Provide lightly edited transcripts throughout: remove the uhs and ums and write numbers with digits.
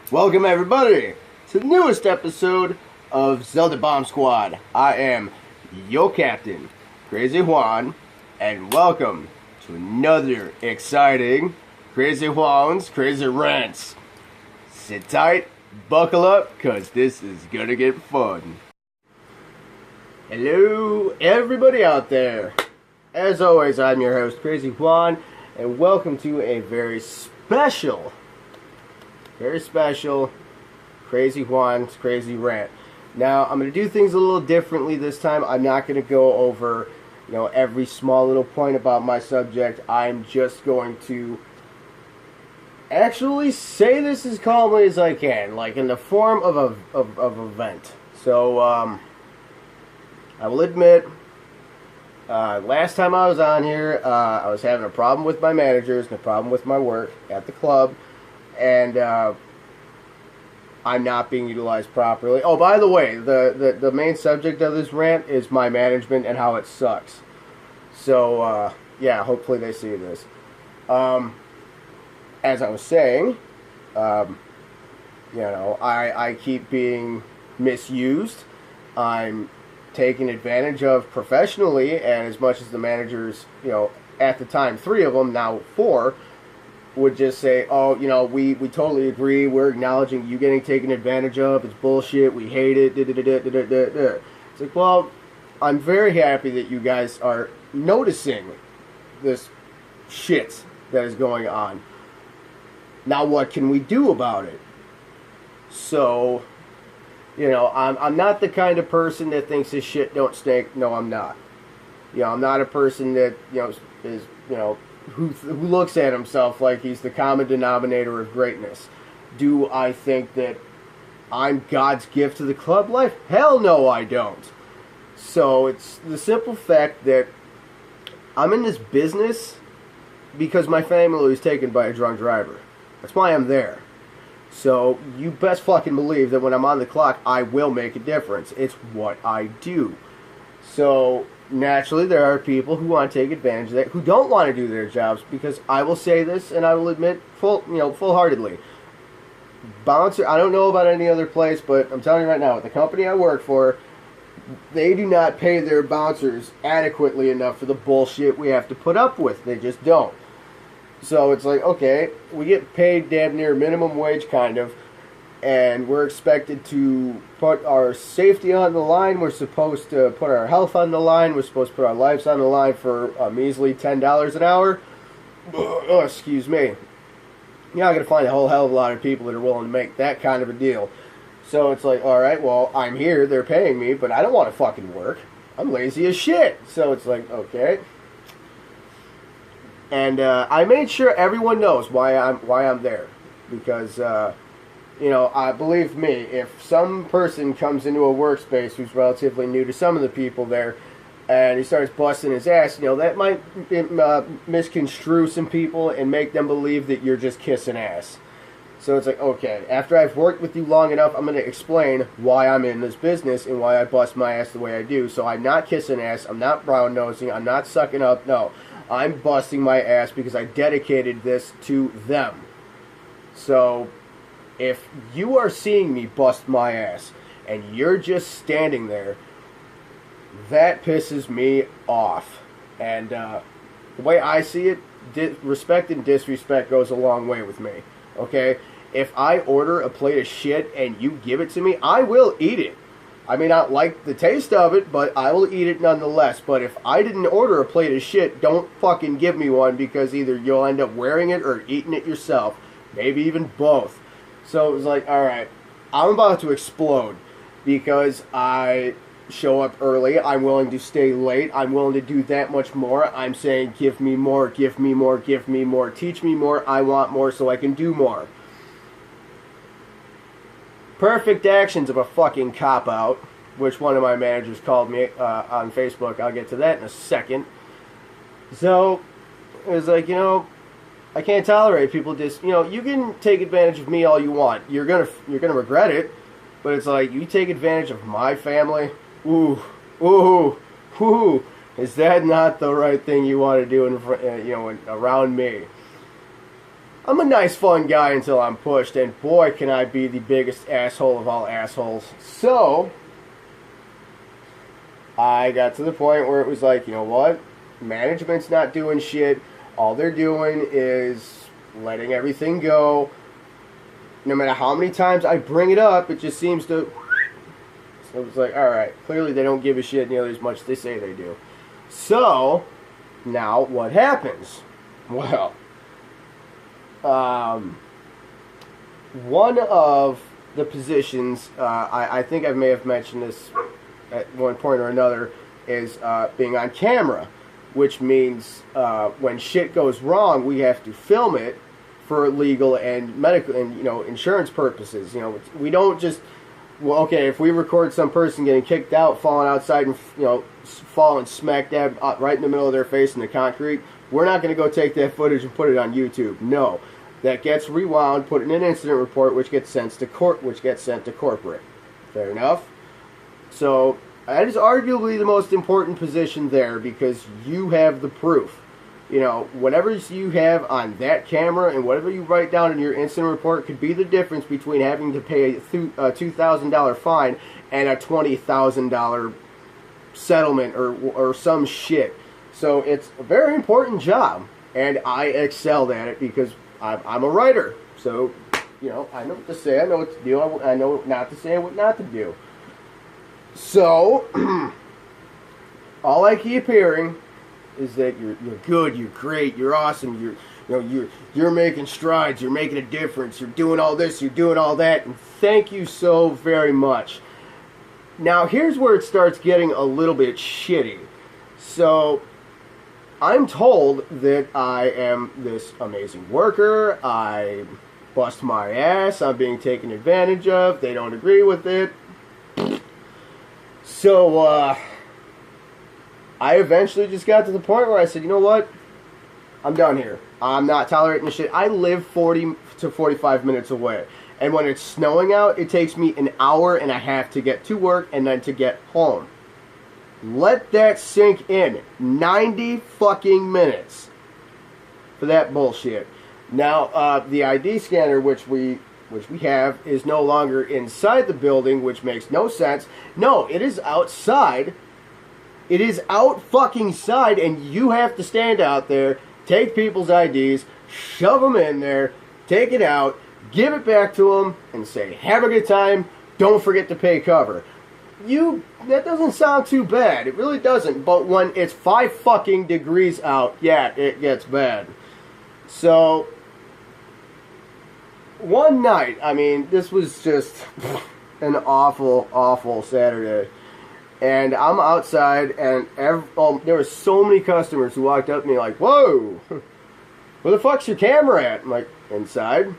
Welcome everybody to the newest episode of Zelda Bomb Squad. I am your captain, Crazy Juan, and welcome to another exciting Crazy Juan's Crazy Rants. Sit tight, buckle up, cause this is gonna get fun. Hello everybody out there. As always, I'm your host, Crazy Juan, and welcome to a very special Crazy Juan's Crazy Rant. Now, I'm going to do things a little differently this time. I'm not going to go over, every small little point about my subject. I'm just going to actually say this as calmly as I can, like in the form of an event. So, I will admit, last time I was on here, I was having a problem with my managers and a problem with my work at the club. And I'm not being utilized properly. Oh, by the way, the main subject of this rant is my management and how it sucks. So, yeah, hopefully they see this. As I was saying, I keep being misused. I'm taken advantage of professionally, and as much as the managers, at the time 3 of them, now 4, would just say, oh, we totally agree, we're acknowledging you getting taken advantage of, it's bullshit, we hate it, It's like, well, I'm very happy that you guys are noticing this shit that is going on. Now what can we do about it? So, I'm not the kind of person that thinks this shit don't stink. No, I'm not. I'm not a person that, is, who looks at himself like he's the common denominator of greatness. Do I think that I'm God's gift to the club life? Hell no, I don't. So it's the simple fact that I'm in this business because my family was taken by a drunk driver. That's why I'm there. So you best fucking believe that when I'm on the clock, I will make a difference. It's what I do. So naturally, there are people who want to take advantage of that, who don't want to do their jobs, because I will say this, and I will admit full-heartedly. Bouncer, I don't know about any other place, but I'm telling you right now, at the company I work for, they do not pay their bouncers adequately enough for the bullshit we have to put up with. They just don't. So it's like, okay, we get paid damn near minimum wage, kind of, and we're expected to put our safety on the line. We're supposed to put our health on the line. We're supposed to put our lives on the line for a measly $10 an hour. Oh, excuse me. You're not going to find a whole hell of a lot of people that are willing to make that kind of a deal. So it's like, alright, well, I'm here, they're paying me, but I don't want to fucking work. I'm lazy as shit. So it's like, okay. And I made sure everyone knows why I'm there. Because, believe me, if some person comes into a workspace who's relatively new to some of the people there, and he starts busting his ass, that might misconstrue some people and make them believe that you're just kissing ass. So it's like, okay, after I've worked with you long enough, I'm going to explain why I'm in this business and why I bust my ass the way I do. So I'm not kissing ass, I'm not brown-nosing, I'm not sucking up, no. I'm busting my ass because I dedicated this to them. So if you are seeing me bust my ass and you're just standing there, that pisses me off. And the way I see it, respect and disrespect goes a long way with me. Okay? If I order a plate of shit and you give it to me, I will eat it. I may not like the taste of it, but I will eat it nonetheless. But if I didn't order a plate of shit, don't fucking give me one, because either you'll end up wearing it or eating it yourself. Maybe even both. So it was like, alright, I'm about to explode because I show up early. I'm willing to stay late. I'm willing to do that much more. I'm saying, give me more, give me more, give me more. Teach me more. I want more so I can do more. Perfect actions of a fucking cop-out, which one of my managers called me on Facebook. I'll get to that in a second. So, it was like, I can't tolerate people just, you can take advantage of me all you want. You're gonna regret it, but it's like, you take advantage of my family? Ooh, is that not the right thing you want to do around me? I'm a nice, fun guy until I'm pushed, and boy, can I be the biggest asshole of all assholes. So, I got to the point where it was like, you know what? Management's not doing shit. All they're doing is letting everything go. No matter how many times I bring it up, it just seems to... So it's like, alright, clearly they don't give a shit nearly as much as they say they do. So, now what happens? Well, one of the positions, I think I may have mentioned this at one point or another, is being on camera, which means when shit goes wrong, we have to film it for legal and medical and insurance purposes. We don't just, well, okay, if we record some person getting kicked out, falling outside, and falling smack dab right in the middle of their face in the concrete, we're not going to go take that footage and put it on YouTube. No, that gets rewound, put in an incident report, which gets sent to corporate. Fair enough. So that is arguably the most important position there, because you have the proof. Whatever you have on that camera and whatever you write down in your incident report could be the difference between having to pay a $2,000 fine and a $20,000 settlement or some shit. So it's a very important job, and I excelled at it because I'm a writer. So, I know what to say, I know what to do, I know not to say and what not to do. So, all I keep hearing is that you're good, you're great, you're awesome, you're making strides, you're making a difference, you're doing all this, you're doing all that, and thank you so very much. Now, here's where it starts getting a little bit shitty. So, I'm told that I am this amazing worker, I bust my ass, I'm being taken advantage of, they don't agree with it. So, I eventually just got to the point where I said, you know what? I'm done here. I'm not tolerating this shit. I live 40 to 45 minutes away. And when it's snowing out, it takes me an hour and a half to get to work and then to get home. Let that sink in. 90 fucking minutes for that bullshit. Now, the ID scanner, which we have, is no longer inside the building, which makes no sense. No, it is outside. It is out fucking side, and you have to stand out there, take people's IDs, shove them in there, take it out, give it back to them, and say, have a good time, don't forget to pay cover. That doesn't sound too bad. It really doesn't. But when it's 5 fucking degrees out, yeah, it gets bad. So, one night, this was just an awful, awful Saturday. And I'm outside, and there were so many customers who walked up to me like, whoa, where the fuck's your camera at? I'm like, inside.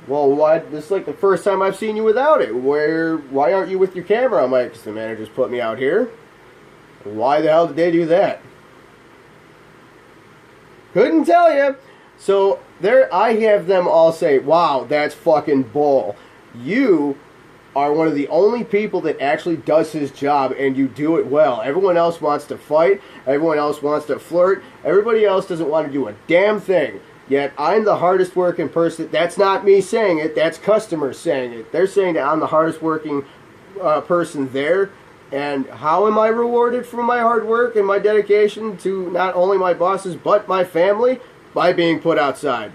Well, why? This is like the first time I've seen you without it. Why aren't you with your camera? I'm like, because the managers put me out here. Why the hell did they do that? Couldn't tell you. So there, I have them all say, wow, that's fucking bull. You are one of the only people that actually does his job, and you do it well. Everyone else wants to fight. Everyone else wants to flirt. Everybody else doesn't want to do a damn thing. Yet I'm the hardest working person. That's not me saying it. That's customers saying it. They're saying that I'm the hardest working person there. And how am I rewarded for my hard work and my dedication to not only my bosses but my family? By being put outside.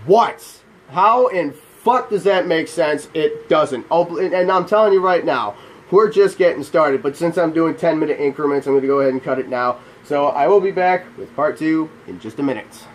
What? How in fuck does that make sense? It doesn't. Oh, and I'm telling you right now, we're just getting started. But since I'm doing 10-minute increments, I'm going to go ahead and cut it now. So I will be back with part 2 in just a minute.